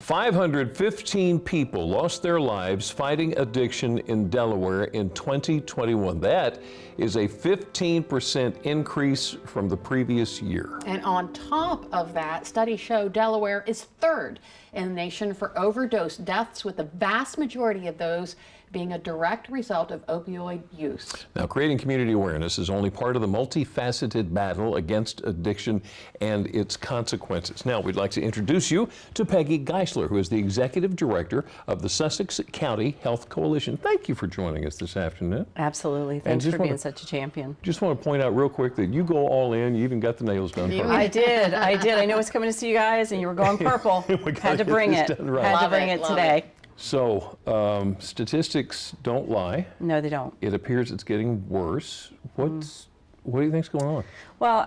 515 people lost their lives fighting addiction in Delaware in 2021. That is a 15% increase from the previous year. And on top of that, studies show Delaware is third in the nation for overdose deaths, with the vast majority of those being a direct result of opioid use. Now, creating community awareness is only part of the multifaceted battle against addiction and its consequences. Now, we'd like to introduce you to Peggy Geisler, who is the Executive Director of the Sussex County Health Coalition. Thank you for joining us this afternoon. Absolutely. Thanks for being such a champion. Just want to point out real quick that you go all in. You even got the nails done. I did. I know I was coming to see you guys, and you were going purple. Had to bring it. Right. Had to bring it today. So, statistics don't lie. No, they don't. It appears it's getting worse. What do you think's going on? Well,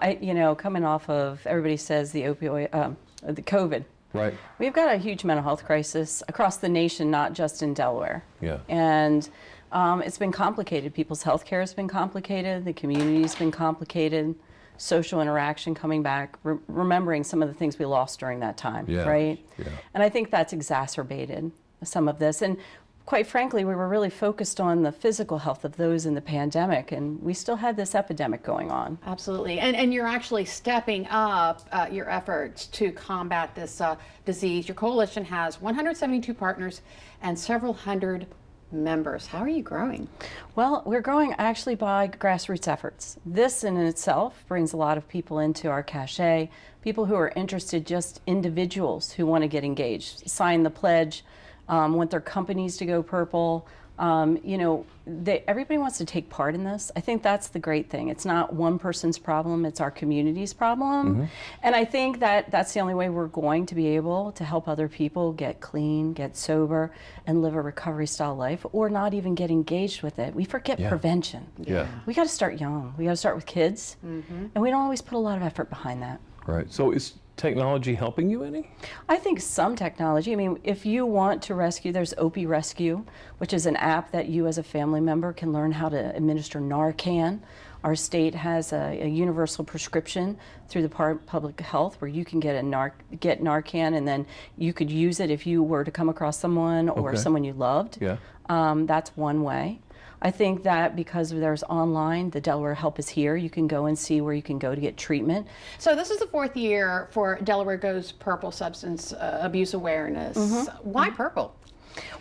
coming off of, everybody says the COVID. Right. We've got a huge mental health crisis across the nation, not just in Delaware. Yeah. And it's been complicated. People's health care has been complicated. The community's been complicated. Social interaction coming back, remembering some of the things we lost during that time, right? Yeah. And I think that's exacerbated some of this. And quite frankly, we were really focused on the physical health of those in the pandemic, and we still had this epidemic going on. Absolutely. And you're actually stepping up your efforts to combat this disease. Your coalition has 172 partners and several hundred members. How are you growing? Well, we're growing actually by grassroots efforts. This in itself brings a lot of people into our cachet, people who are interested, just individuals who want to get engaged, sign the pledge, want their companies to go purple. Everybody wants to take part in this. I think that's the great thing. It's not one person's problem, it's our community's problem. And I think that that's the only way we're going to be able to help other people get clean, get sober, and live a recovery style life, or not even get engaged with it. We forget prevention. Yeah. We got to start young. We got to start with kids. And we don't always put a lot of effort behind that. Right. So is technology helping you any? I think some technology. I mean, if you want to rescue, there's Opie Rescue, which is an app that you as a family member can learn how to administer Narcan. Our state has a universal prescription through the public health where you can get Narcan, and then you could use it if you were to come across someone or someone you loved. Yeah. That's one way. I think that because there's online, the Delaware Help is Here, you can go and see where you can go to get treatment. So this is the fourth year for Delaware Goes Purple Substance Abuse Awareness. Why purple?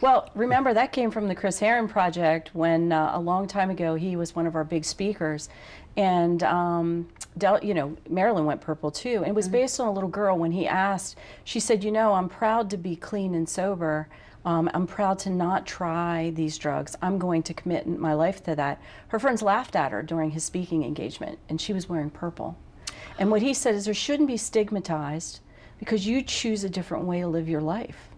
Well, remember that came from the Chris Herron Project when a long time ago he was one of our big speakers, and Maryland went purple too. And it was based on a little girl. When he asked, she said, I'm proud to be clean and sober. I'm proud to not try these drugs. I'm going to commit my life to that. Her friends laughed at her during his speaking engagement, and she was wearing purple. And what he said is there shouldn't be stigmatized because you choose a different way to live your life.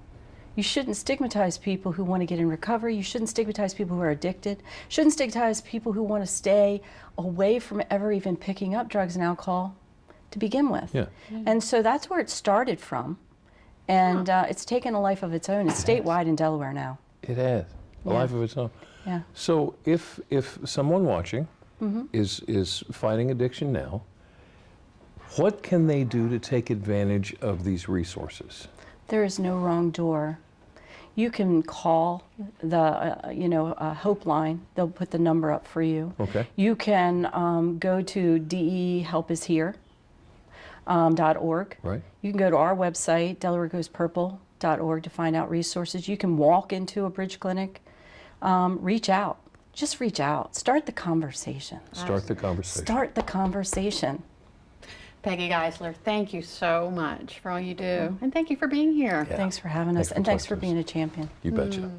You shouldn't stigmatize people who want to get in recovery. You shouldn't stigmatize people who are addicted. You shouldn't stigmatize people who want to stay away from ever even picking up drugs and alcohol to begin with. Yeah. And so that's where it started from. And it's taken a life of its own. It's statewide in Delaware now. It has a life of its own. Yeah. So if someone watching is fighting addiction now, what can they do to take advantage of these resources? There is no wrong door. You can call the Hope line. They'll put the number up for you. Okay. You can go to DEHelpishere.org. Right. You can go to our website, DelawareGoesPurple.org, to find out resources. You can walk into a bridge clinic. Reach out. Just reach out. Start the conversation. Start the conversation. Start the conversation. Peggy Geisler, thank you so much for all you do. And thank you for being here. Thanks for having us. And thanks for being a champion. You betcha.